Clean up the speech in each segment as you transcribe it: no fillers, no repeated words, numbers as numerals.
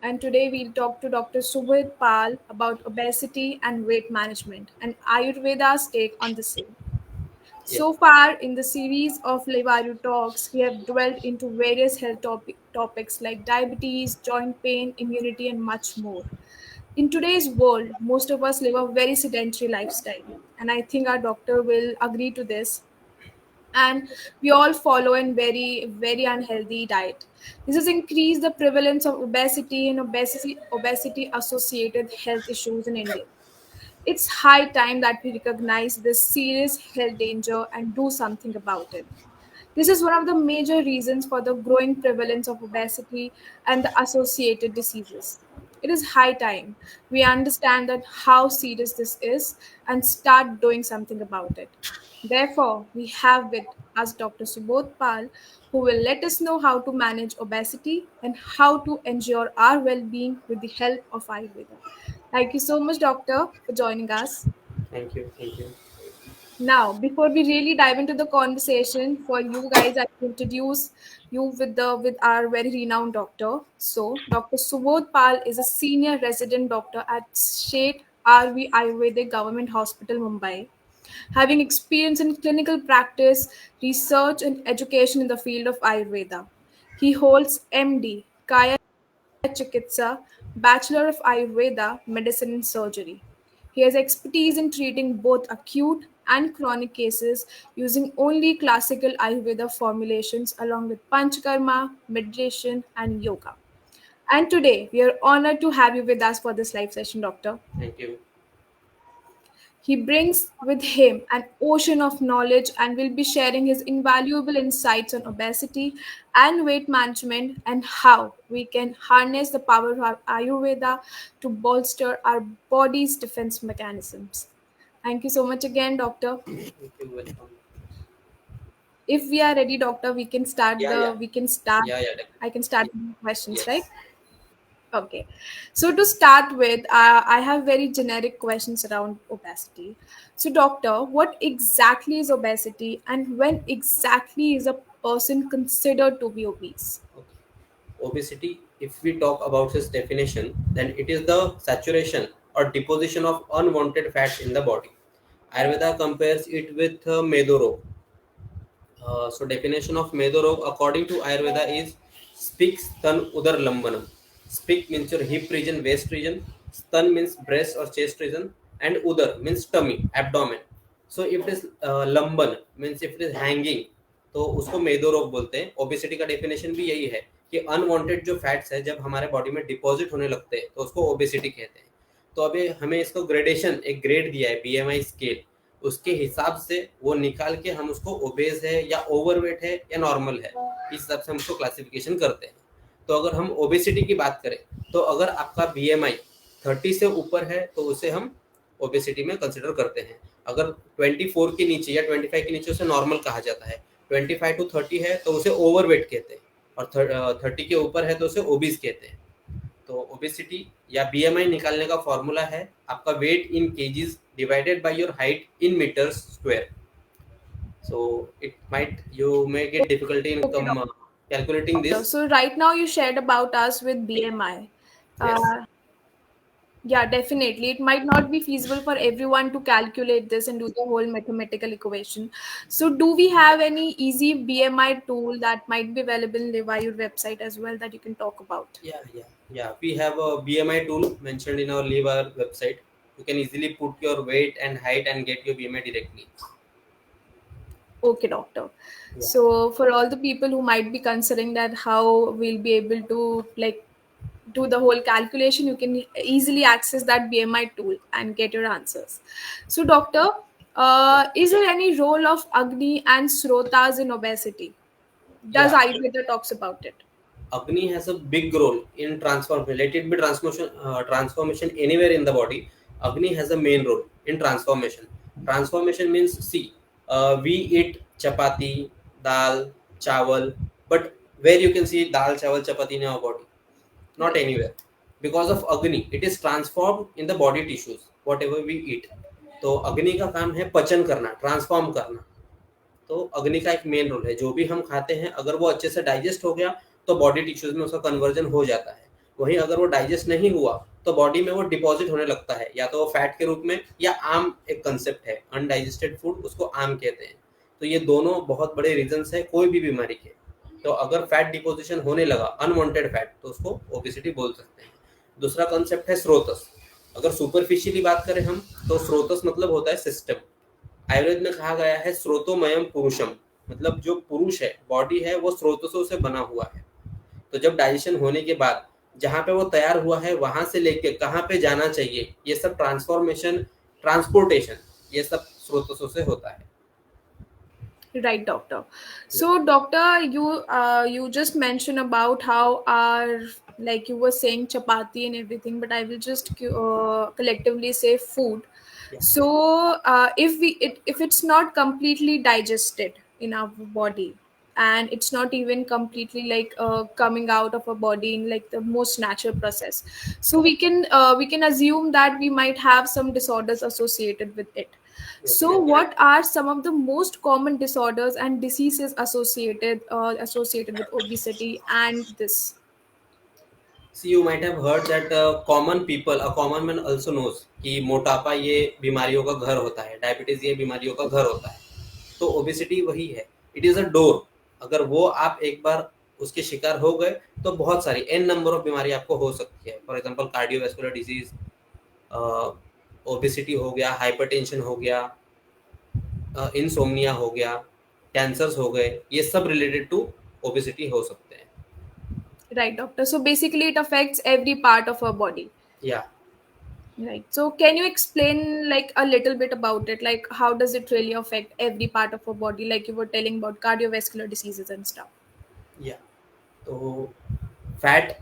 and today we'll talk to Dr. Subhit Pal about obesity and weight management and Ayurveda's take on the same. Yeah, So far in the series of Levaru Talks, we have dwelled into various topics like diabetes, joint pain, immunity, and much more. In today's world, most of us live a very sedentary lifestyle, and I think our doctor will agree to this, and we all follow a very unhealthy diet. This has increased the prevalence of obesity and obesity associated health issues in India. It's high time that we recognize this serious health danger and do something about it. This is one of the major reasons for the growing prevalence of obesity and the associated diseases. It is high time we understand that how serious this is and start doing something about it. Therefore, we have with us Dr. Subodh Pal, who will let us know how to manage obesity and how to ensure our well-being with the help of Ayurveda. Thank you so much, Doctor, for joining us. thank you, thank you. Now, before we really dive into the conversation, for you guys, I will introduce you with our very renowned doctor. So, Dr. Subodh Pal is a senior resident doctor at State RV Ayurvedic Government Hospital, Mumbai, having experience in clinical practice, research, and education in the field of Ayurveda. He holds MD, Kaya Chikitsa, Bachelor of Ayurveda, Medicine and Surgery. He has expertise in treating both acute and chronic cases using only classical Ayurveda formulations along with Panchakarma, meditation, and yoga. And today, we are honored to have you with us for this live session, Doctor. Thank you. He brings with him an ocean of knowledge and will be sharing his invaluable insights on obesity and weight management and how we can harness the power of our Ayurveda to bolster our body's defense mechanisms. Thank you so much again, Doctor. Thank you. Welcome. If we are ready, Doctor, we can start Yeah, yeah, the we can start yeah, I can definitely. start the questions, right? Yes. Okay. So to start with, I have very generic questions around obesity. So, doctor, what exactly is obesity and when exactly is a person considered to be obese? Okay. Obesity, if we talk about its definition, then it is the saturation or deposition of unwanted fats in the body. Ayurveda compares it with Medoro. So definition of Medoro according to Ayurveda is Spik Stan Udar Lambanam. Spik means your hip region, waist region. Stan means breast or chest region, and Udar means tummy, abdomen. So if it is lamban means if it is hanging, तो उसको मेदो रोग बोलते हैं. Obesity का definition भी यही है कि अनवांटेड जो फैट्स है जब हमारे बॉडी में डिपॉजिट होने लगते हैं तो उसको ओबेसिटी कहते हैं. तो अभी हमें इसको ग्रेडेशन एक ग्रेड दिया है बीएमआई स्केल, उसके हिसाब से वो निकाल के हम उसको ओबेज है या ओवरवेट है या नॉर्मल है, इस हिसाब से हम उसको क्लासिफिकेशन करते हैं. तो अगर हम ओबेसिटी की बात करें तो अगर आपका बीएमआई 30 से ऊपर है तो उसे हम ओबेसिटी में कंसिडर करते हैं. अगर 24 के नीचे या 25 के नीचे उसे नॉर्मल कहा जाता है. 25 टू 30 है तो उसे ओवरवेट कहते हैं और 30 के ऊपर है तो उसे ओबीज कहते हैं. तो ओबेसिटी या बीएमआई निकालने का फॉर्मूला है आपका weight in kgs divided by your height in metres square. So it might you may get difficulty in Okay, calculating doctor. this. So right now you shared about us with BMI. Yes. Uh, Yeah, definitely. It might not be feasible for everyone to calculate this and do the whole mathematical equation. So, do we have any easy BMI tool that might be available in Levayu website as well that you can talk about? Yeah. We have a BMI tool mentioned in our Liver website. You can easily put your weight and height and get your BMI directly. Okay, doctor. Yeah. So, for all the people who might be considering that how we'll be able to like do the whole calculation, you can easily access that BMI tool and get your answers. So, doctor, Yeah. is there any role of Agni and Srotas in obesity? Does Yeah. Ayurveda talks about it? Agni has a big role in transformation. Let it be transformation anywhere in the body. Agni has a main role in transformation. Transformation means see, we eat chapati, dal, chawal, but where you can see dal, chawal, chapati in our body? Not Right. anywhere. Because of Agni, it is transformed in the body tissues, whatever we eat. तो अग्नि का काम है पचन करना, transform करना. तो अग्नि का एक मेन रोल है. जो भी हम खाते हैं अगर वो अच्छे से डाइजेस्ट हो गया तो बॉडी टिश्यूज में उसका कन्वर्जन हो जाता है. वहीं अगर वो डाइजेस्ट नहीं हुआ तो बॉडी में वो डिपॉजिट होने लगता है, या तो वो फैट के रूप में, या आम एक कंसेप्ट है अनडाइजेस्टेड फूड, उसको आम कहते हैं। तो ये दोनों बहुत बड़े रीजंस है कोई भी बीमारी के। तो अगर फैट डिपोजिशन होने लगा अनवांटेड फैट, तो उसको ओबेसिटी बोल सकते हैं। दूसरा कंसेप्ट है स्रोतस। अगर सुपरफिशियली बात करें हम, तो स्रोतस मतलब होता है सिस्टम। आयुर्वेद में कहा गया है स्रोतोमयम पुरुषम, मतलब जो पुरुष है, बॉडी है, वो स्रोतसों से बना हुआ है। तो जब डाइजेशन होने के बाद जहाँ पे वो तैयार हुआ है वहां से लेके कहाँ पे जाना चाहिए, ये सब ट्रांसफॉर्मेशन, ट्रांसपोर्टेशन, ये सब स्रोतसों से होता है। Right, doctor. So, doctor, you just mentioned about how our, like you were saying chapati and everything, but I will just collectively say food. Yeah. So, if it's not completely digested in our body, and it's not even completely like coming out of our body in like the most natural process, so we can assume that we might have some disorders associated with it. Yes. So, what are some of the most common disorders and diseases associated with obesity and this? So you might have heard that common people, a common man also knows कि मोटापा ये बीमारियों का घर होता है, diabetes ये बीमारियों का घर होता है। तो ओबेसिटी वही है, इट इज अ डोर। अगर वो आप एक बार उसके शिकार हो गए तो बहुत सारी एन नंबर ऑफ बीमारी आपको हो सकती है। For example cardiovascular disease, obesity हो गया, हाइपरटेंशन हो गया, इंसोम्निया हो गया, कैंसर्स हो गए, ये सब रिलेटेड टू ओबेसिटी हो सकते हैं। Right, doctor. So, basically, it affects every part of our body. या Right. So, can you explain like a little bit about it? Like, how does it really affect every part of our body? Like you were telling about cardiovascular diseases and stuff. या तो fat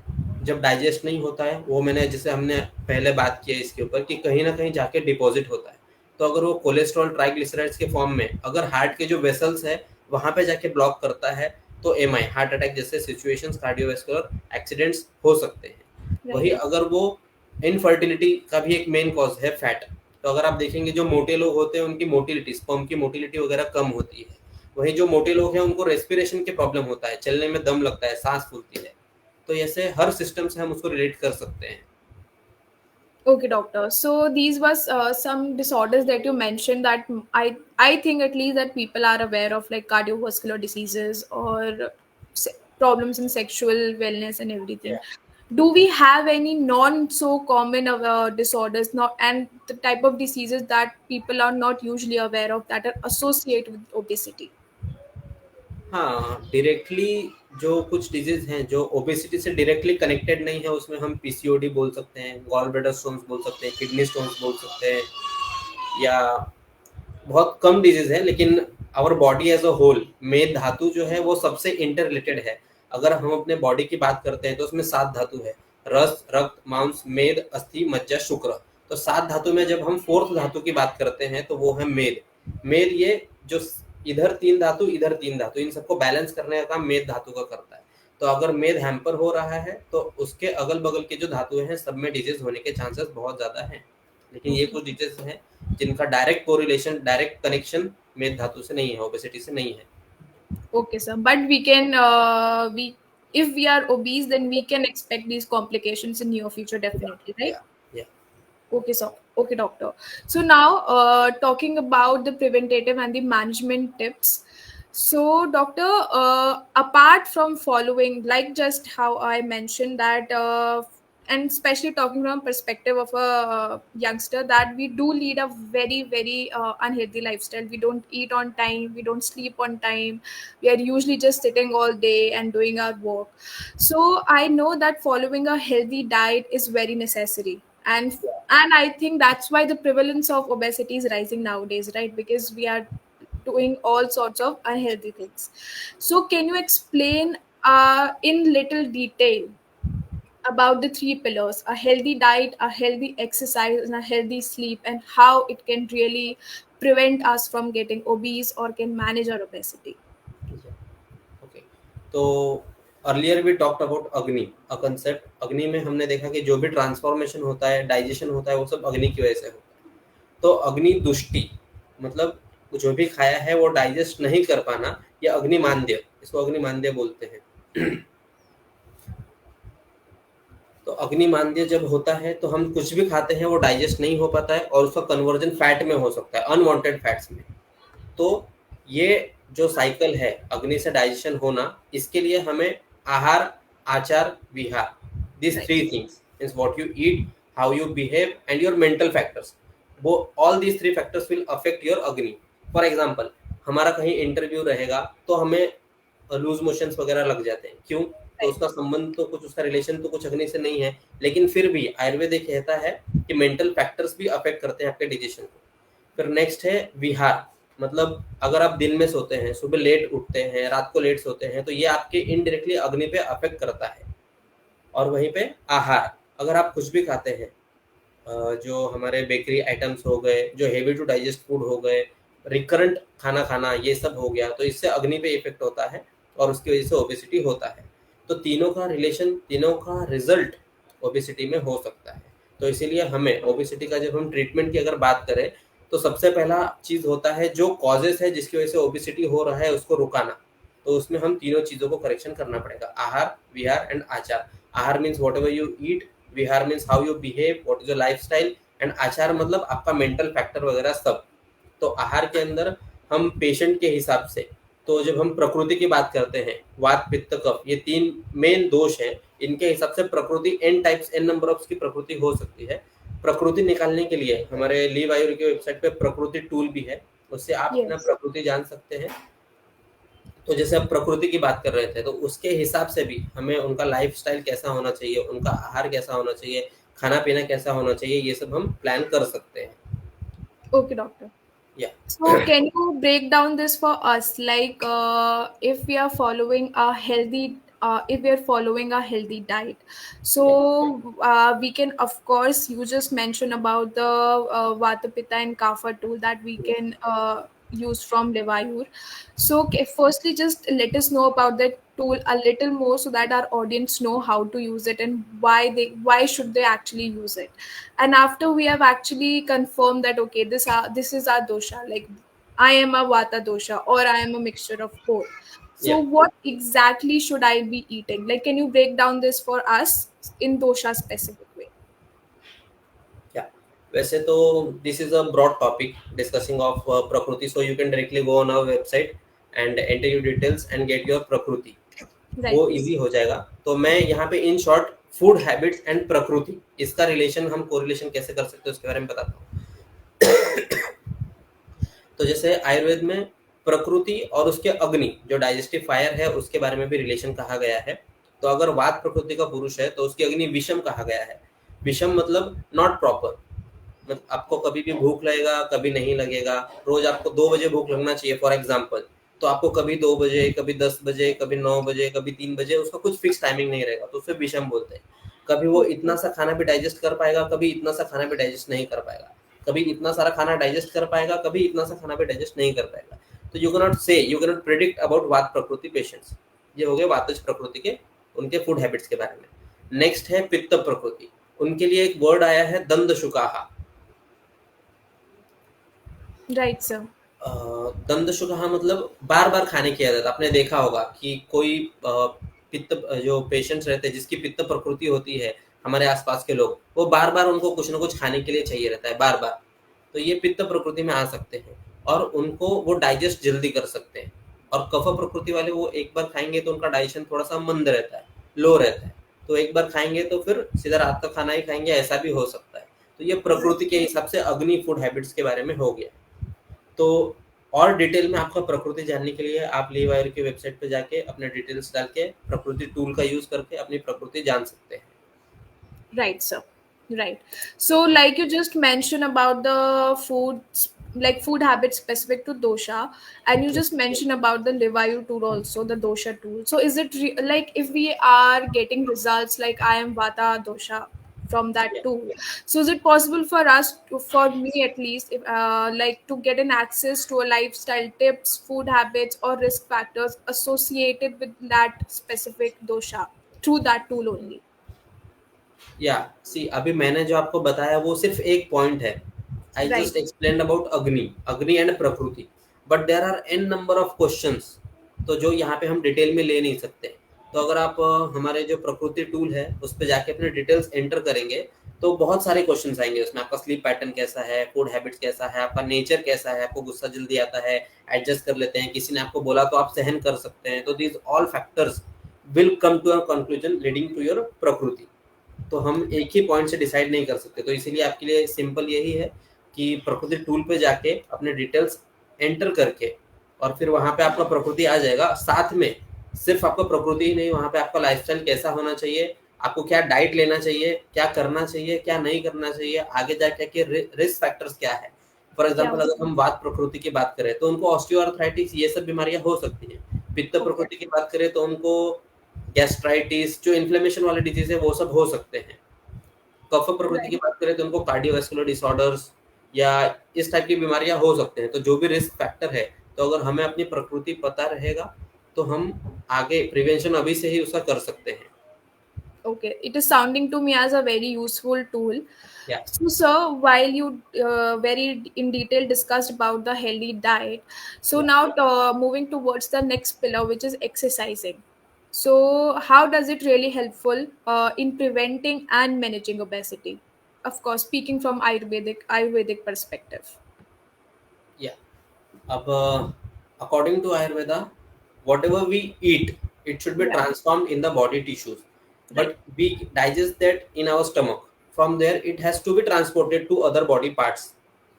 जब digest नहीं होता है, वो मैंने जैसे हमने पहले बात किया इसके ऊपर कि कहीं ना कहीं जाके डिपॉजिट होता है। तो अगर वो कोलेस्ट्रॉल ट्राइग्लिसराइड्स के फॉर्म में अगर हार्ट के जो वेसल्स है वहां पे जाके ब्लॉक करता है, तो एमआई, हार्ट अटैक जैसे सिचुएशंस, कार्डियोवैस्कुलर एक्सीडेंट्स हो सकते हैं। वही Right. अगर वो इनफर्टिलिटी का भी एक मेन कॉज है फैट। तो अगर आप देखेंगे जो मोटे लोग होते हैं उनकी मोटिलिटी, स्पर्म की मोटिलिटी वगैरह कम होती है। वही जो मोटे लोग हैं उनको रेस्पिरेशन के प्रॉब्लम होता है, चलने में दम लगता है, सांस फूलती है। तो ऐसे हर सिस्टम से हम उसको रिलेट कर सकते हैं। Okay, doctor. So these was some disorders that you mentioned that I think at least that people are aware of, like cardiovascular diseases or problems in sexual wellness and everything. Yeah. Do we have any non so common disorders, not and the type of diseases that people are not usually aware of that are associated with obesity? हाँ, directly जो कुछ disease हैं जो obesity से directly connected नहीं है, उसमें हम पीसीओडी बोल सकते हैं, गॉल ब्लैडर स्टोन्स बोल सकते हैं, किडनी स्टोन्स बोल सकते हैं, या बहुत कम डिजीज है। लेकिन our body as a whole, मेद धातु जो है वो सबसे इंटर रिलेटेड है। अगर हम अपने बॉडी की बात करते हैं तो उसमें 7 धातु है, रस, रक्त, मांस, मेद, अस्थि, मज्जा, शुक्र। तो 7 धातु में जब हम फोर्थ धातु की बात करते हैं तो वो है मेद। मेद ये जो इधर 3 धातु, इधर 3 धातु, इन सबको बैलेंस करने का काम मेद धातु का करता है। तो अगर मेद हैम्पर हो रहा है तो उसके अगल बगल के जो धातु हैं सब में डिजीज होने के चांसेस बहुत ज्यादा हैं। लेकिन ये Okay. कुछ डिजीज हैं जिनका डायरेक्ट कोरिलेशन, डायरेक्ट कनेक्शन मेद धातु से नहीं है, ओबेसिटी से नहीं है। Okay, sir. But we can we if we are obese, then we can expect these complications in near future, या definitely, right? या या Okay, so okay, doctor. So now, talking about the preventative and the management tips. So, doctor, apart from following, like just how I mentioned that, and especially talking from perspective of a youngster, that we do lead a very, very unhealthy lifestyle. We don't eat on time. We don't sleep on time. We are usually just sitting all day and doing our work. So I know that following a healthy diet is very necessary, and I think that's why the prevalence of obesity is rising nowadays, right? Because we are doing all sorts of unhealthy things. So can you explain in little detail about the three pillars: a healthy diet, a healthy exercise, and a healthy sleep, and how it can really prevent us from getting obese or can manage our obesity? Okay. तो earlier we talked about अग्नि, a concept. अग्नि में हमने देखा कि जो भी transformation होता है, डाइजेशन होता है, वो सब अग्नि की वजह से होता है। तो अग्नि दुष्टि मतलब जो भी खाया है वो डाइजेस्ट नहीं कर पाना, या अग्निमांद्य, इसको अग्निमांद्य बोलते हैं। तो अग्नि मांद्य जब होता है तो हम कुछ भी खाते हैं वो डाइजेस्ट नहीं हो पाता है और उसका कन्वर्जन फैट में हो सकता है, अनवांटेड फैट्स में। तो ये जो साइकिल है अग्नि से डाइजेशन होना, इसके लिए हमें आहार, आचार, विहार, this Right. Three things means what you eat, how you behave and your mental factors, वो all these three factors will affect your agni. For example, हमारा कहीं इंटरव्यू रहेगा तो हमें लूज मोशंस वगैरह लग जाते हैं, क्यों? तो Right. उसका संबंध तो कुछ, उसका रिलेशन तो कुछ अग्नि से नहीं है, लेकिन फिर भी आयुर्वेद ये कहता है कि मेंटल फैक्टर्स भी अफेक्ट करते हैं आपके डिजेशन को। फिर नेक्स्ट है विहार, मतलब अगर आप दिन में सोते हैं, सुबह लेट उठते हैं, रात को लेट सोते हैं, तो ये आपके इनडायरेक्टली अग्नि पे अफेक्ट करता है। और वहीं पे आहार, अगर आप कुछ भी खाते हैं, जो हमारे बेकरी आइटम्स हो गए, जो हेवी टू डाइजेस्ट फूड हो गए, रिकरेंट खाना खाना, ये सब हो गया, तो इससे अग्नि पे इफेक्ट होता है और उसकी वजह से ओबेसिटी होता है। तो तीनों का रिलेशन, तीनों का रिजल्ट ओबेसिटी में हो सकता है। तो इसीलिए हमें ओबेसिटी का, जब हम ट्रीटमेंट की अगर बात करें, तो सबसे पहला चीज होता है जो कॉजेस है जिसकी वजह से ओबेसिटी हो रहा है उसको रुकाना। तो उसमें हम तीनों चीजों को करेक्शन करना पड़ेगा, आहार, विहार एंड आचार। आहार means what ever you eat, Vihar means how you behave, what is your lifestyle, and आचार मतलब आपका मेंटल फैक्टर वगैरह सब। तो आहार के अंदर हम पेशेंट के हिसाब से, तो जब हम प्रकृति की बात करते हैं, वात, पित्त, कफ, ये तीन मेन दोष हैं, इनके हिसाब से प्रकृति n types, n number of की प्रकृति हो सकती है। प्रकृति निकालने के लिए हमारे लीव आयुर्वेद की वेबसाइट पे प्रकृति टूल भी है, उससे आप अपना Yes. प्रकृति जान सकते हैं। तो जैसे आप प्रकृति की बात कर रहे थे, तो उसके हिसाब से भी हमें उनका लाइफस्टाइल कैसा होना चाहिए, उनका आहार कैसा होना चाहिए, खाना पीना कैसा होना चाहिए, ये सब हम प्लान कर सकते हैं। Okay, doctor. या So, can you break down this for us? Like, if we are following a healthy, if we are following a healthy diet, या so we can, of course, you just mentioned about the Vata Pitta and Kapha tool that we can use from Levayur. So, firstly, just let us know about that tool a little more so that our audience know how to use it and why should they actually use it. And after we have actually confirmed that okay, this is our dosha, like I am a vata dosha or I am a mixture of both, so या what exactly should I be eating? Like, can you break down this for us in dosha specific way? या वैसे तो this is a broad topic discussing of prakriti, so you can directly go on our website and enter your details and get your prakriti, Right. वो easy हो जाएगा। तो मैं यहाँ पे in short food habits and prakriti, इसका रिलेशन, हम कोरिलेशन कैसे कर सकते हैं उसके बारे में बताता हूँ। तो जैसे आयुर्वेद में प्रकृति और उसके अग्नि, जो डाइजेस्टिव फायर है, उसके बारे में भी रिलेशन कहा गया है। तो अगर वात प्रकृति का पुरुष है तो उसकी अग्नि विषम कहा गया है। विषम मतलब नॉट प्रॉपर, मतलब आपको कभी भी भूख लगेगा, कभी नहीं लगेगा। रोज आपको 2 बजे भूख लगना चाहिए फॉर एग्जाम्पल, तो आपको कभी 2 बजे, कभी 10 बजे, कभी 9 बजे, कभी 3 बजे, उसका कुछ फिक्स टाइमिंग नहीं रहेगा, तो उसे विषम बोलते हैं। कभी वो इतना सा खाना भी डाइजेस्ट कर पाएगा, कभी इतना सा खाना भी डाइजेस्ट नहीं कर पाएगा, कभी इतना सारा खाना डाइजेस्ट कर पाएगा, कभी इतना सा खाना भी डाइजेस्ट नहीं कर पाएगा। तो यू कैन नॉट से, you can not predict about वात प्रकृति पेशेंट्स। ये हो गए वातज प्रकृति के, उनके फूड हैबिट्स के बारे में। नेक्स्ट है पित्त प्रकृति, उनके लिए एक वर्ड आया है दंद शुकाहा। Right, sir. दंद शुकाहा मतलब बार बार खाने की आदत। आपने देखा होगा कि कोई पित्त, जो पेशेंट्स रहते हैं जिसकी पित्त प्रकृति होती है, हमारे आसपास के लोग, वो बार बार उनको कुछ ना कुछ खाने के लिए चाहिए रहता है, बार बार। तो ये पित्त प्रकृति में आ सकते हैं और उनको वो डाइजेस्ट जल्दी कर सकते हैं। और कफ प्रकृति वाले, वो एक बार खाएंगे तो उनका डाइजेशन थोड़ा सा मंद रहता है, लो रहता है, तो एक बार खाएंगे तो फिर सीधा रात का खाना ही खाएंगे, ऐसा भी हो सकता है। तो ये प्रकृति के हिसाब से अग्नि फूड हैबिट्स के बारे में हो गया। तो और डिटेल में आपका प्रकृति जानने के लिए आप लीव आयुर की वेबसाइट पे जाके अपने डिटेल्स डाल के प्रकृति टूल का यूज करके अपनी प्रकृति जान सकते हैं। Right, sir. Right. So, like you just mentioned about the foods, like food habits specific to dosha, and you just mentioned about the Livayu tool also, the dosha tool. So, is it like if we are getting results like I am Vata dosha from that Yeah. tool, so is it possible for us, to, for me at least, if, like to get an access to a lifestyle tips, food habits, or risk factors associated with that specific dosha through that tool only? या सी, अभी मैंने जो आपको बताया वो सिर्फ एक point है। I Right. Just explain about अग्नि एंड प्रकृति, but there are n number of questions, तो जो यहाँ पे हम डिटेल में ले नहीं सकते। तो अगर आप हमारे जो प्रकृति टूल है उस पर जाके अपने डिटेल्स एंटर करेंगे तो बहुत सारे क्वेश्चंस आएंगे उसमें। आपका स्लीप पैटर्न कैसा है, फूड हैबिट्स कैसा है, आपका नेचर कैसा है, आपको गुस्सा जल्दी आता है, एडजस्ट कर लेते हैं, किसी ने आपको बोला तो आप सहन कर सकते हैं। तो these all factors will come to a conclusion leading to your प्रकृति। तो हम एक ही पॉइंट से डिसाइड नहीं कर सकते। तो इसीलिए आपके लिए सिंपल यही है कि प्रकृति टूल पे जाके अपने डिटेल्स एंटर करके और फिर वहां पे आपका प्रकृति आ जाएगा। साथ में सिर्फ आपका प्रकृति ही नहीं, वहां पे आपका लाइफस्टाइल कैसा होना चाहिए, आपको क्या डाइट लेना चाहिए, क्या करना चाहिए, क्या नहीं करना चाहिए, आगे जाके के रिस्क फैक्टर्स क्या है। For Yeah. एग्जाम्पल अगर हम बात प्रकृति की बात करें तो उनको ऑस्टियोआर्थराइटिस ये सब बीमारियां हो सकती हैं। पित्त Okay. प्रकृति की बात करें तो उनको गैस्ट्राइटिस, जो इन्फ्लेमेशन वाले डिजीज है वो सब हो सकते हैं। कफ प्रकृति की Right. बात करें तो उनको कार्डियोवैस्कुलर डिसऑर्डर्स या इस टाइप की बीमारियां हो सकते हैं। तो जो भी रिस्क फैक्टर है, तो अगर हमें अपनी प्रकृति पता रहेगा तो हम आगे प्रिवेंशन अभी से ही उसका कर सकते हैं। Okay, it is sounding to me as a very useful tool. या So, sir, while you very in detail discussed about the healthy diet, so या now moving towards the next pillar, which is exercising. So, how does it really helpful in preventing and managing obesity? Of course, speaking from Ayurvedic perspective. या अब according to Ayurveda, whatever we eat, it should be Right. transformed in the body tissues, but Right. we digest that in our stomach. From there it has to be transported to other body parts.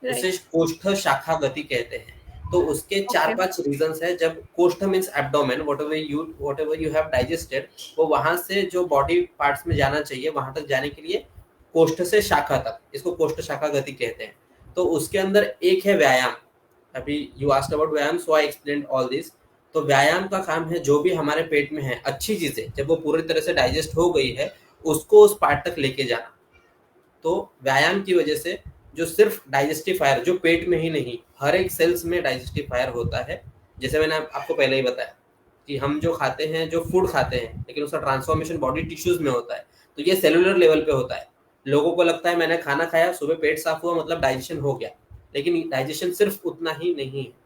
Right. उसे कोष्ठ शाखा गति कहते हैं। तो उसके चार Okay. पांच रीजंस है। जब कोष्ठ means abdomen, whatever you have digested, वो वहां से जो बॉडी पार्ट्स में जाना चाहिए वहां तक जाने के लिए कोष्ठ से शाखा तक, इसको कोष्ठ शाखा गति कहते हैं। तो उसके अंदर एक है व्यायाम। अभी यू आस्क्ड अबाउट व्यायाम, सो आई एक्सप्लेन्ड ऑल दिस। तो व्यायाम का काम है जो भी हमारे पेट में है अच्छी चीजें जब वो पूरी तरह से डाइजेस्ट हो गई है उसको उस पार्ट तक लेके जाना। तो व्यायाम की वजह से जो सिर्फ डाइजेस्टिव फायर जो पेट में ही नहीं, हर एक सेल्स में डाइजेस्टिव फायर होता है। जैसे मैंने आपको पहले ही बताया कि हम जो खाते हैं, जो फूड खाते हैं, लेकिन उसका ट्रांसफॉर्मेशन बॉडी टिश्यूज में होता है। तो ये सेलुलर लेवल पे होता है। लोगों को लगता है मैंने खाना खाया, सुबह पेट साफ हुआ मतलब डाइजेशन हो गया, लेकिन डाइजेशन सिर्फ उतना ही नहीं है।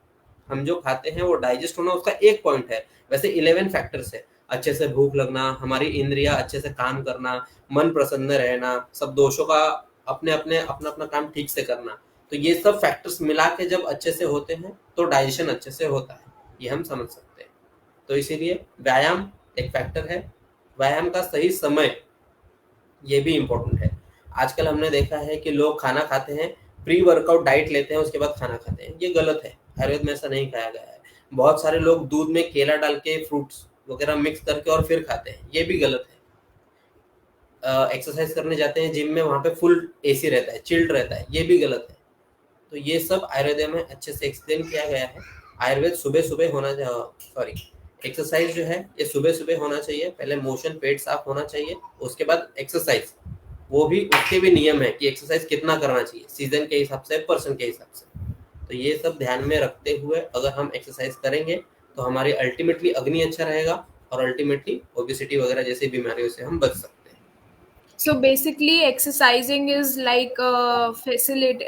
हम जो खाते हैं वो डाइजेस्ट होना उसका एक पॉइंट है, वैसे 11 फैक्टर्स है। अच्छे से भूख लगना, हमारी इंद्रियां अच्छे से काम करना, मन प्रसन्न रहना, सब दोषों का अपने अपने अपना अपना काम ठीक से करना। तो ये सब फैक्टर्स मिला के जब अच्छे से होते हैं तो डाइजेशन अच्छे से होता है, ये हम समझ सकते हैं। तो इसीलिए व्यायाम एक फैक्टर है। व्यायाम का सही समय ये भी इम्पोर्टेंट है। आजकल हमने देखा है कि लोग खाना खाते हैं, प्री वर्कआउट डाइट लेते हैं, उसके बाद खाना खाते हैं। ये गलत है, आयुर्वेद में ऐसा नहीं खाया गया है। बहुत सारे लोग दूध में केला डाल के, फ्रूट्स वगैरह मिक्स करके और फिर खाते हैं, ये भी गलत है। एक्सरसाइज करने जाते हैं जिम में, वहां पे फुल एसी रहता है, चिल्ड रहता है, ये भी गलत है। तो ये सब आयुर्वेद में अच्छे से एक्सप्लेन किया गया है। आयुर्वेद सुबह सुबह होना, सॉरी, एक्सरसाइज जो है ये सुबह सुबह होना चाहिए। पहले मोशन, पेट साफ होना चाहिए, उसके बाद एक्सरसाइज। वो भी उसके भी नियम है कि एक्सरसाइज कितना करना चाहिए, सीजन के हिसाब से, पर्सन के हिसाब से। तो ये सब ध्यान में रखते हुए अगर हम एक्सरसाइज करेंगे तो हमारी अल्टीमेटली अग्नि अच्छा रहेगा और अल्टीमेटली ओबेसिटी वगैरह जैसी बीमारियों से हम बच सकते हैं। So basically, exercising is like facilitate,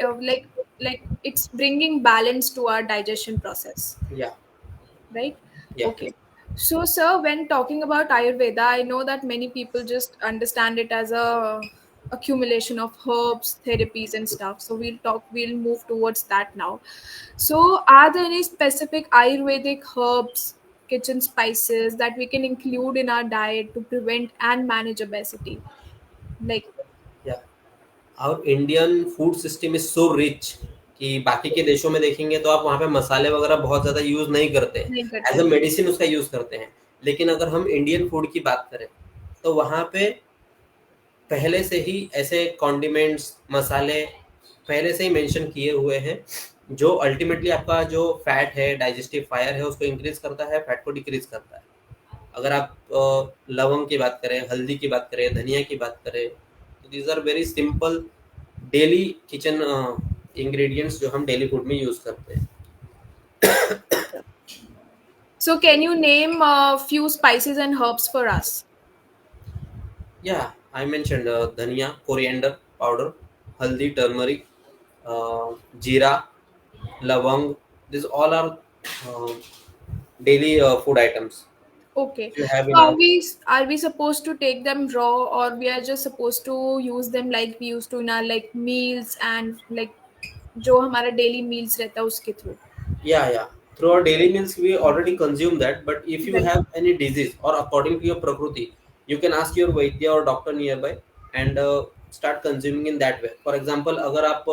like it's bringing balance to our digestion process, या right? या Okay. So, sir, when talking about Ayurveda, I know that many people just understand it as a accumulation of herbs, therapies, and stuff. So we'll move towards that now. So, are there any specific Ayurvedic herbs, kitchen spices that we can include in our diet to prevent and manage obesity? Like, या और Indian food system is so rich कि बाकी के देशों में देखेंगे तो आप वहाँ पे मसाले वगैरह बहुत ज़्यादा यूज़ नहीं करते हैं, नहीं करते एज अ हैं। मेडिसिन उसका यूज़ करते हैं। लेकिन अगर हम इंडियन फूड की बात करें तो वहाँ पे पहले से ही ऐसे कॉन्डिमेंट्स, मसाले पहले से ही मेंशन किए हुए हैं जो अल्टीमेटली आपका जो फैट है, डाइजेस्टिव फायर है, उसको इंक्रीज करता है, फैट को डिक्रीज करता है। अगर आप लवंग की बात करें, हल्दी की बात करें, धनिया की बात करें, तो these are very simple daily kitchen ingredients जो हम डेली फूड में यूज करते हैं। So, can you name a few spices and herbs for us? या I mentioned dhania, coriander powder, haldi, turmeric, jeera, lavang, this all are daily food items. Okay. if you have in So our. are we supposed to take them raw, or we are just supposed to use them like we used to in our like meals and like जो हमारा daily meals रहता है उसके through? Yeah, yeah. Through our daily meals, we already consume that. But if you Right. have any disease or according to your prakriti, you can ask your vaidya or doctor nearby and start consuming in that way. For example, अगर आप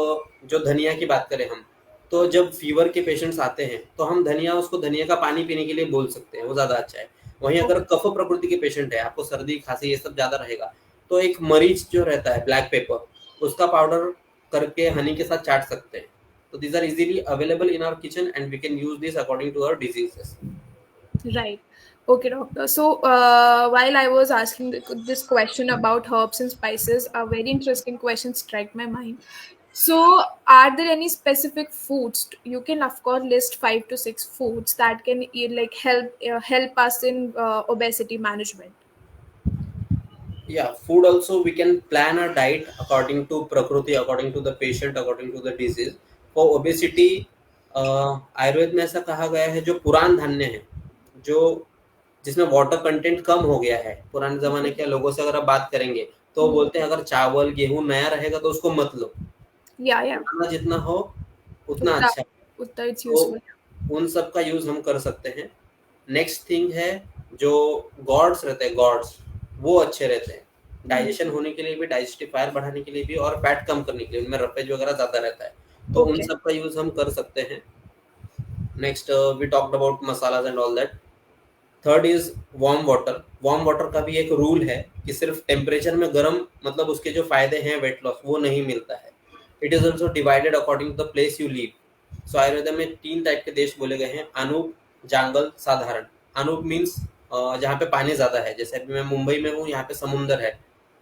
जो धनिया की बात करें हम, तो जब फीवर के पेशेंट्स आते हैं तो हम धनिया उसको धनिया का पानी पीने के लिए बोल सकते हैं, वो ज़्यादा अच्छा है. वहीं अगर Okay. कफ प्रकृति के पेशेंट है, आपको सर्दी खांसी ये सब ज़्यादा रहेगा, तो एक मरीच जो रहता है ब्लैक पेपर, उसका पाउडर करके हनी के साथ चाट सकते हैं. So these are easily available in our kitchen and we can use this according to our diseases. Right. Okay, doctor. So, while I was asking this question about herbs and spices, a very interesting question struck my mind. So, are there any specific foods you can, of course, list 5 to 6 foods that can like help us in obesity management? Yeah, food also we can plan a diet according to prakriti, according to the patient, according to the disease. For obesity, Ayurveda में ऐसा कहा गया है जो पुरान धान्य है, जो जिसमें वाटर कंटेंट कम हो गया है, पुराने जमाने Okay. के लोगों से अगर आप बात करेंगे तो Hmm. बोलते हैं अगर चावल गेहूं नया रहेगा तो उसको मत लो, Yeah, yeah. पुराना जितना हो उतना Utta, अच्छा है. utta it's तो useful. उन सब का यूज हम कर सकते हैं. नेक्स्ट थिंग है जो गॉड्स रहते हैं, गॉड्स वो अच्छे रहते हैं Hmm. डाइजेशन होने के लिए भी, डाइजेस्टिव बढ़ाने के लिए भी और फैट कम करने के लिए, उनमें रफेज वगैरह ज्यादा रहता है, तो उन Okay. सब का यूज हम कर सकते हैं. Next we talked about masalas and all that. Third is warm water. Warm water का भी एक रूल है कि सिर्फ टेम्परेचर में गर्म, मतलब उसके जो फायदे हैं वेट लॉस वो नहीं मिलता है. It is also divided according to the place you live. So Ayurveda में 3 टाइप के देश बोले गए हैं, अनूप, जांगल, साधारण. अनूप मीन्स जहाँ पे पानी ज्यादा है, जैसे अभी मैं मुंबई में हूँ, यहाँ पे समुंदर है,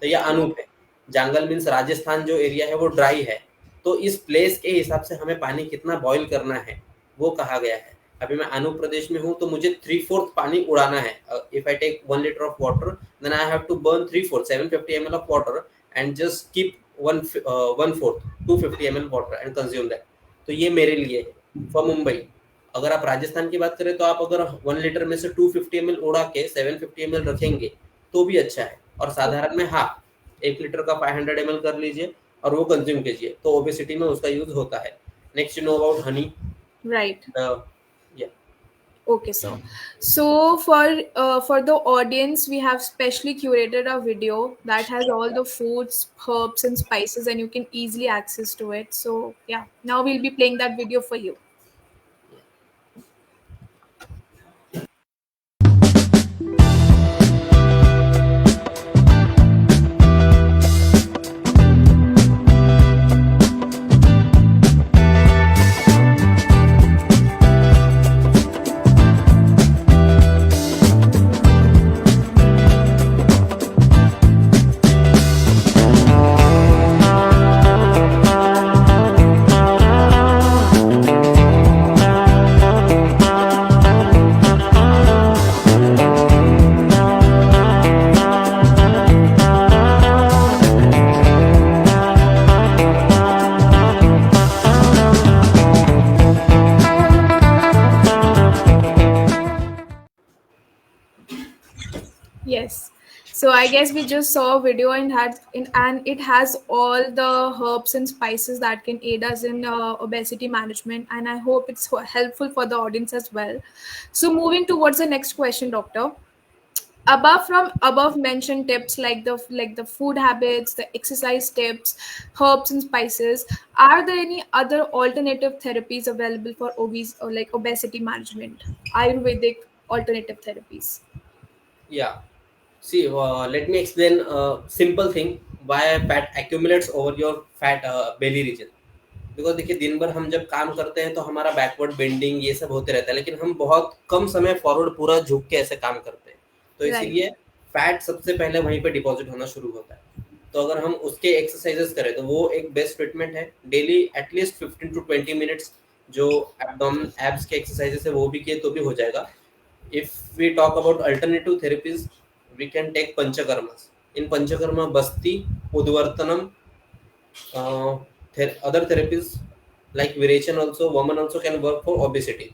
तो ये अनूप है. जांगल मीन्स राजस्थान जो एरिया है वो ड्राई है, तो इस प्लेस के हिसाब से हमें पानी कितना बॉईल करना है वो कहा गया है. अभी मैं आंध्र प्रदेश में हूँ तो मुझे 3/4 पानी उड़ाना है. If I take 1 liter of water, then I have to burn 3/4 750 ml of water and just keep 1/4 250 ml water and consume that. तो ये मेरे लिए है फॉर मुंबई. अगर आप राजस्थान की बात करें तो आप अगर 1 liter में से 250 ml उड़ा के 750 ml रखेंगे तो भी अच्छा है. और साधारण में हाँ, 1 liter का 500 ml कर लीजिए और वो कंज्यूम कीजिए, तो ओबेसिटी में उसका यूज होता है. Next you know about Honey. Right. या Okay, so for the audience, we have specially curated a video that has all the foods, herbs, and spices, and you can easily access to it. So yeah, now we'll be playing that video for you. Yes. So I guess we just saw a video and it has all the herbs and spices that can aid us in obesity management, and I hope it's helpful for the audience as well. So moving towards the next question, doctor. Above mentioned tips like the food habits, the exercise tips, herbs and spices, are there any other alternative therapies available for obesity management? Ayurvedic alternative therapies. Yeah. See, let me explain a simple thing why fat accumulates over your fat belly region. Because देखिए दिन भर हम जब काम करते हैं तो हमारा बैकवर्ड बेंडिंग ये सब होते रहता है, लेकिन हम बहुत कम समय फॉरवर्ड पूरा झुक के ऐसे काम करते हैं, तो Right. इसीलिए फैट सबसे पहले वहीं पे डिपॉजिट होना शुरू होता है. तो अगर हम उसके एक्सरसाइजेस करें तो वो एक बेस्ट ट्रीटमेंट है. डेली एटलीस्ट 15 to 20 minutes जो एब्डोमेन एब्स के एक्सरसाइजेस है वो भी किए तो भी हो जाएगा. If we talk about alternative therapies, we can take panchakarmas. In panchakarma, basti, udvartanam, other therapies like virechan also, woman also can work for obesity.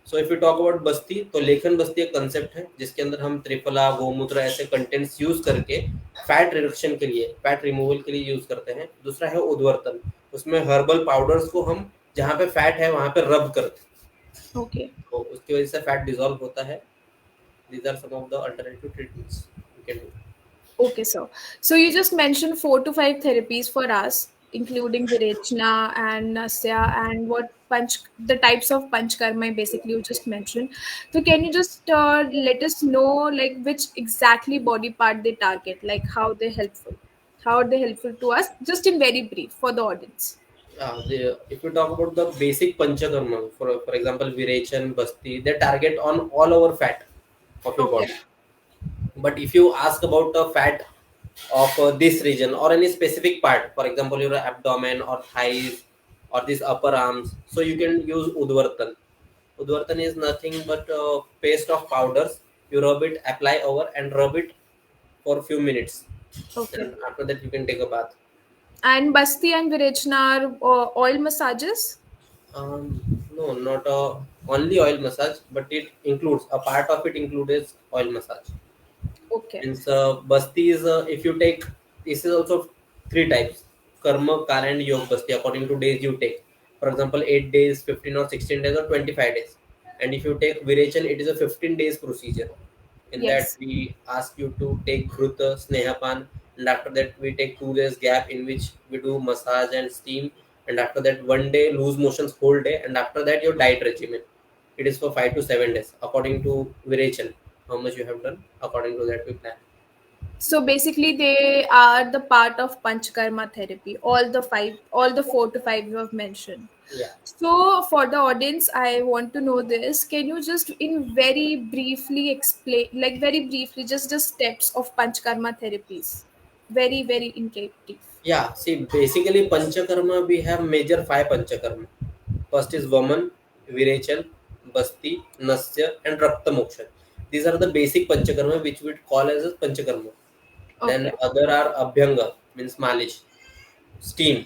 So if you talk about बस्ती, तो लेखन बस्ती एक कंसेप्ट है जिसके अंदर हम त्रिफला, गोमूत्र ऐसे contents use करके फैट रिडक्शन के लिए, फैट रिमूवल के लिए यूज करते हैं। दूसरा है उद्वर्तन, उसमें हर्बल पाउडर्स को हम जहाँ पे फैट है वहां पे रब करते हैं, Okay. तो उसकी वजह से फैट डिजोल्व होता है। These are some of the alternative treatments you can do. Okay, sir. So you just mentioned 4 to 5 therapies for us, including Virechna and Nasya and what punch the types of punch karma basically you just mentioned. So can you just let us know like which exactly body part they target, like how are they helpful to us, just in very brief for the audience. If you talk about the basic panchakarma, for example, Virechan, Basti, they target on all over fat of your Okay. body. But if you ask about the fat of this region or any specific part, for example, your abdomen or thighs or these upper arms, so you can use Udvartan. Udvartan is nothing but paste of powders. You rub it, apply over, and rub it for a few minutes. Okay. Then after that, you can take a bath. And Basti and Virechna are oil massages. No, not only oil massage, but it includes a part of it includes oil massage. Okay. Means Basti is if you take, this is also three types: Karma, Kara, and Yog Basti according to days you take. For example, 8 days, 15 or 16 days, or 25 days. And if you take Virechan, it is a 15 days procedure. In that, Yes. we ask you to take Ghruta, Snehapan, and after that, we take 2 days gap in which we do massage and steam. And after that, 1 day loose motions whole day. And after that, your diet regimen. It is for 5 to 7 days according to Virechan. How much you have done? According to that, we plan. So basically, they are the part of Panchkarma therapy, all the 4 to 5 you have mentioned. Yeah. So, for the audience, I want to know this. Can you just, in very briefly, explain, like very briefly, just the steps of Panchkarma therapies? Very, very in brief. Yeah, see, basically Panchakarma, we have major five Panchakarma. First is Vaman, Virechal, Basti, Nasya, and Rakta Moksha. These are the basic Panchakarma which we call as a Panchakarma. Then Okay. other are Abhyanga, means malish, steam,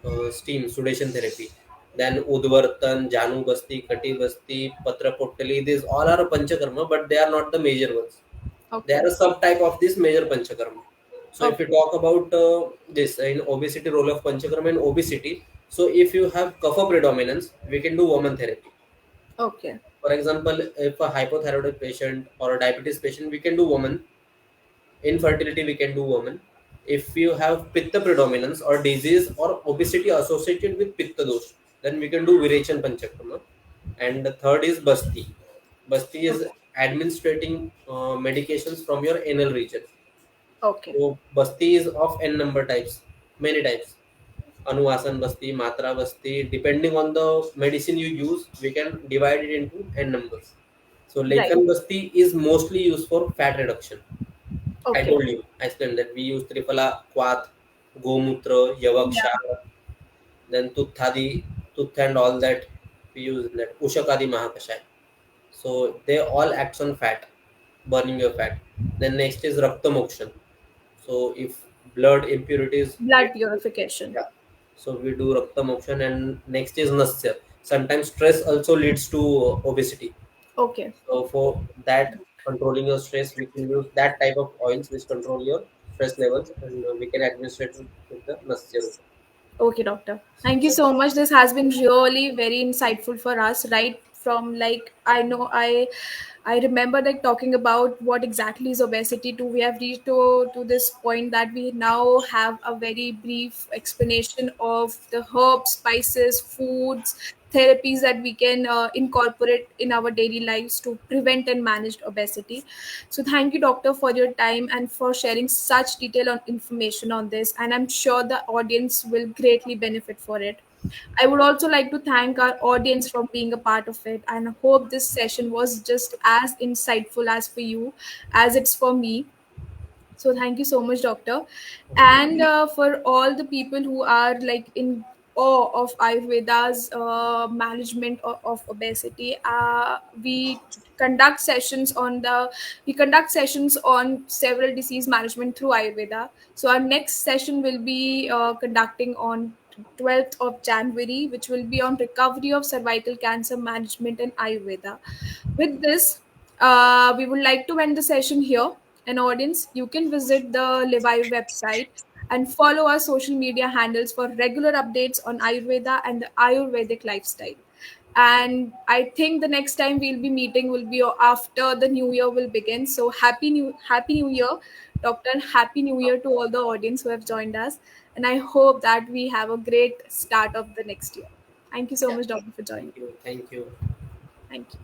sudation therapy. Then Udvartan, Janu Basti, Kati Basti, Patra Pottali, these all are Panchakarma, but they are not the major ones. They Okay. are a subtype of this major Panchakarma. So if you Okay. talk about this in obesity, role of Panchakarma in obesity, so if you have kapha predominance, we can do woman therapy. Okay. For example, if a hypothyroid patient or a diabetes patient, we can do woman. Infertility, we can do woman. If you have pitta predominance or disease or obesity associated with pitta dosh, then we can do Virechan Panchakarma. And the third is Basti. Basti is Okay. administrating medications from your anal region. Okay. So Basti is of n number types, many types. Anuvasan Basti, Matra Basti, depending on the medicine you use, we can divide it into n numbers. So Right. Lekhan Basti is mostly used for fat reduction. I Okay. told you, I explained that we use Triphala, Kwat, Gomutra, Yavaksha, Yeah. then Tuthadi, Tuth and all that we use in that Ushakadi Mahakashai. So they all act on fat, burning your fat. Then next is Rakta Mokshan. So if blood impurities, Blood purification. yeah. So we do Rakta Mokshan, and next is Nasya. Sometimes stress also leads to obesity. Okay. So for that, controlling your stress, we can use that type of oils which control your stress levels, and we can administrate it with the Nasya route. Okay, doctor. Thank you so much. This has been really very insightful for us, right? From like I remember like talking about what exactly is obesity to we have reached to this point that we now have a very brief explanation of the herbs, spices, foods, therapies that we can incorporate in our daily lives to prevent and manage obesity. So thank you, doctor, for your time and for sharing such detail on information on this. And I'm sure the audience will greatly benefit for it. I would also like to thank our audience for being a part of it, and I hope this session was just as insightful as for you as it's for me. So thank you so much, doctor. And for all the people who are like in awe of Ayurveda's management of obesity, conduct sessions on the we conduct sessions on several disease management through Ayurveda. So our next session will be conducting on 12th of January, which will be on recovery of cervical cancer management and Ayurveda. With this, we would like to end the session here. And audience, you can visit the Levi website and follow our social media handles for regular updates on Ayurveda and the Ayurvedic lifestyle. And I think the next time we'll be meeting will be after the new year will begin. So happy new year, Doctor. Happy New Year to all the audience who have joined us. And I hope that we have a great start of the next year. Thank you so Yeah. much, Doctor, for joining. Thank you. Thank you. Thank you.